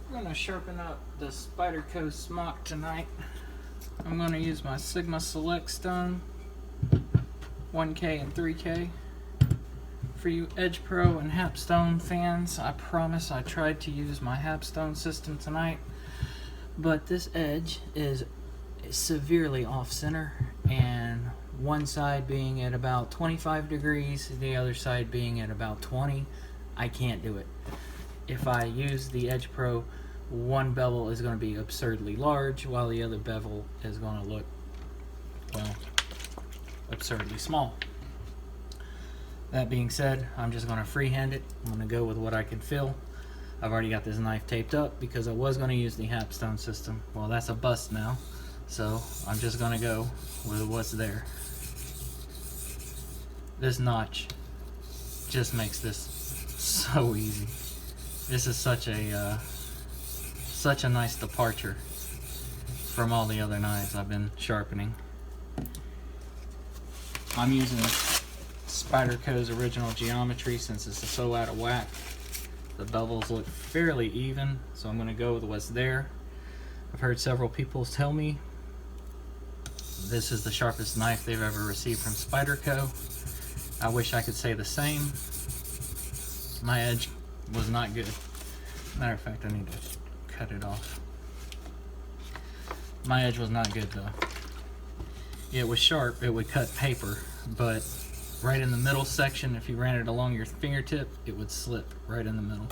I'm going to sharpen up the Spyderco Smock tonight. I'm going to use my Sigma Select Stone 1K and 3K. For you Edge Pro and Hapstone fans, I promise I tried to use my Hapstone system tonight, but this edge is severely off center, and one side being at about 25 degrees, the other side being at about 20. I can't do it. If I use the Edge Pro, one bevel is going to be absurdly large, while the other bevel is going to look, well, absurdly small. That being said, I'm just going to freehand it. I'm going to go with what I can feel. I've already got this knife taped up because I was going to use the Hapstone system. Well, that's a bust now, so I'm just going to go with what's there. This notch just makes this so easy. This is such a nice departure from all the other knives I've been sharpening. I'm using Spyderco's original geometry since it's so out of whack. The bevels look fairly even, so I'm going to go with what's there. I've heard several people tell me this is the sharpest knife they've ever received from Spyderco. I wish I could say the same. My edge was not good. Matter of fact, I need to cut it off. My edge was not good though. It was sharp, it would cut paper, but right in the middle section, if you ran it along your fingertip, it would slip right in the middle.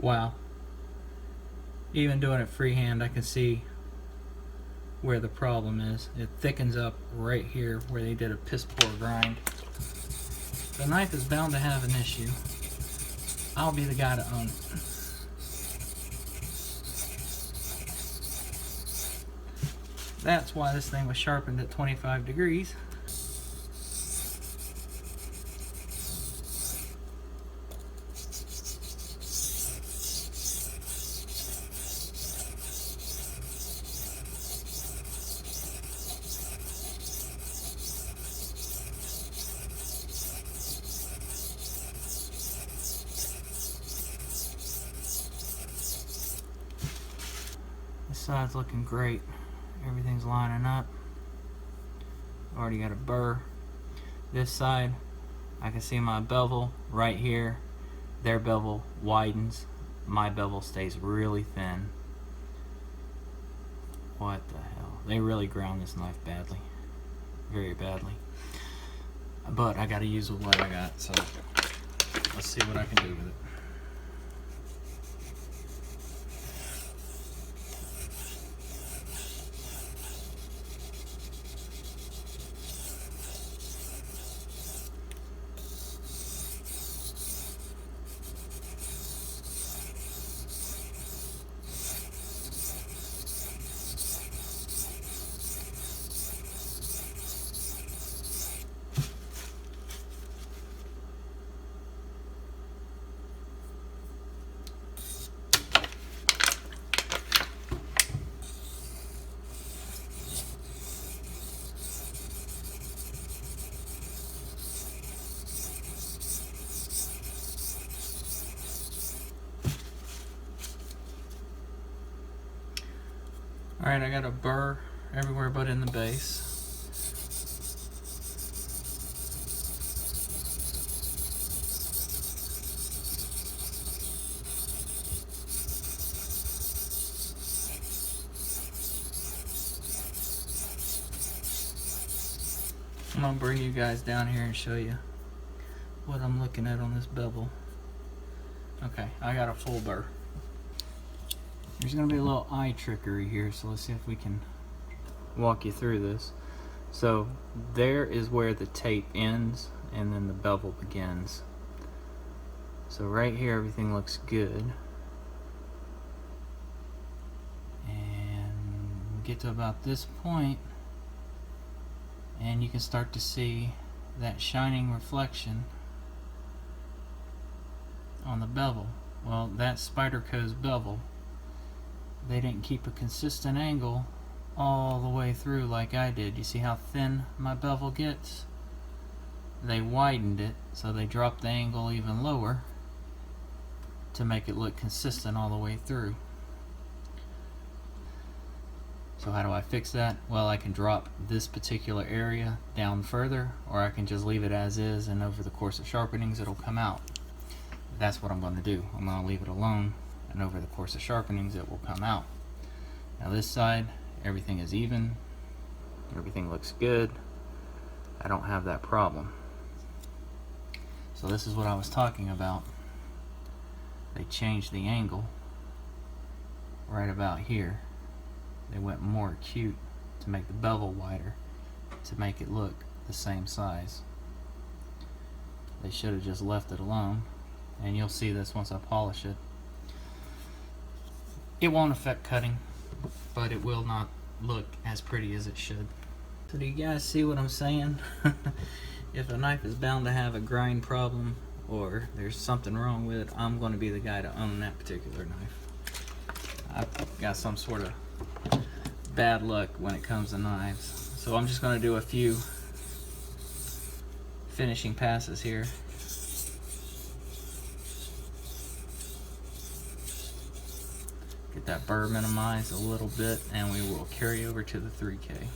Wow. Even doing it freehand, I can see where the problem is. It thickens up right here where they did a piss poor grind. The knife is bound to have an issue. I'll be the guy to own it. That's why this thing was sharpened at 25 degrees. This side's looking great. Everything's lining up. Already got a burr. This side, I can see my bevel right here. Their bevel widens. My bevel stays really thin. What the hell? They really ground this knife badly. Very badly. But I gotta use what I got, so let's see what I can do with it. Alright, I got a burr everywhere but in the base. I'm going to bring you guys down here and show you what I'm looking at on this bevel. Okay, I got a full burr. There's going to be a little eye trickery here, so let's see if we can walk you through this. So there is where the tape ends and then the bevel begins. So right here everything looks good. And we get to about this point and you can start to see that shining reflection on the bevel. Well, that's Spyderco's bevel. they didn't keep a consistent angle all the way through like I did. You see how thin my bevel gets? They widened it, so they dropped the angle even lower to make it look consistent all the way through. So how do I fix that? Well, I can drop this particular area down further, or I can just leave it as is, and over the course of sharpenings it'll come out. That's what I'm going to do. I'm going to leave it alone, and over the course of sharpenings it will come out. Now this side, everything is even, everything looks good. I don't have that problem. So this is what I was talking about. They changed the angle right about here. They went more acute to make the bevel wider, to make it look the same size. They should have just left it alone, and you'll see this once I polish it. It won't affect cutting, but it will not look as pretty as it should. So do you guys see what I'm saying? If a knife is bound to have a grind problem, or there's something wrong with it, I'm going to be the guy to own that particular knife. I've got some sort of bad luck when it comes to knives. So I'm just going to do a few finishing passes here. Get that burr minimized a little bit, and we will carry over to the 3K.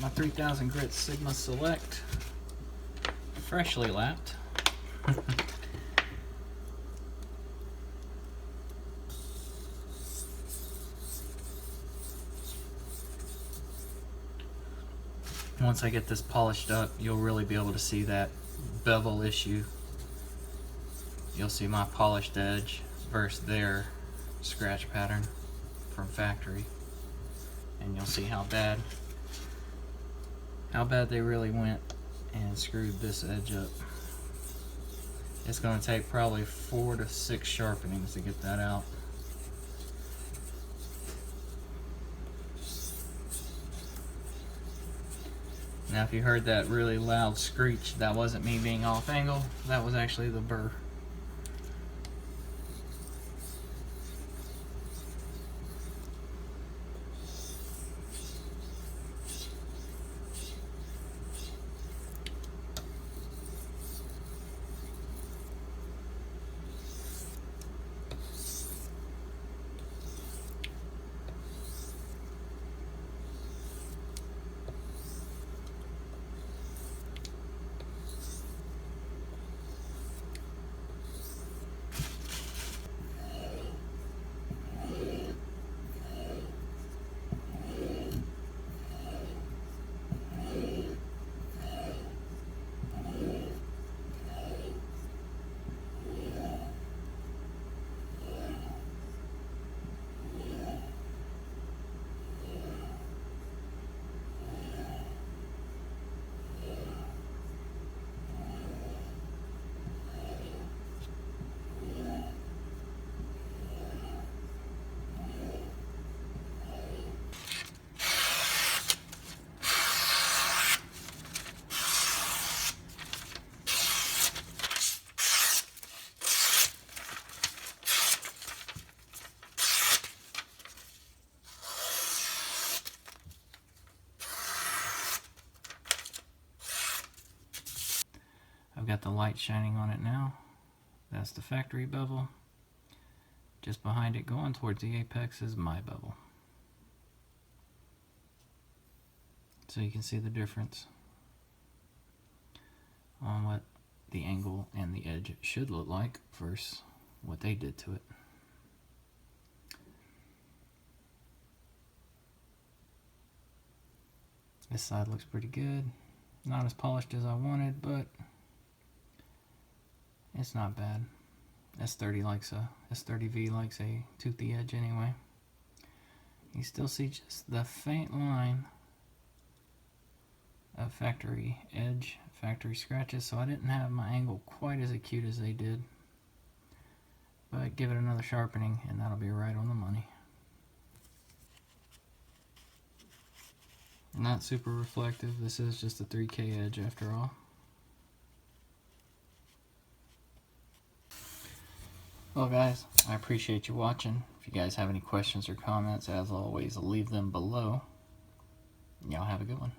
My 3000 grit Sigma Select, freshly lapped. Once I get this polished up, you'll really be able to see that bevel issue. You'll see my polished edge versus their scratch pattern from factory, and you'll see how bad they really went and screwed this edge up. It's going to take probably 4 to 6 sharpenings to get that out. Now if you heard that really loud screech, that wasn't me being off angle, that was actually the burr. I've got the light shining on it now. That's the factory bevel. Just behind it, going towards the apex, is my bevel. So you can see the difference on what the angle and the edge should look like versus what they did to it. This side looks pretty good. Not as polished as I wanted, but it's not bad. S30V likes a toothy edge anyway. You still see just the faint line of factory edge, factory scratches, so I didn't have my angle quite as acute as they did. But give it another sharpening and that'll be right on the money. Not super reflective. This is just a 3K edge after all. Well guys, I appreciate you watching. If you guys have any questions or comments, as always, leave them below. Y'all have a good one.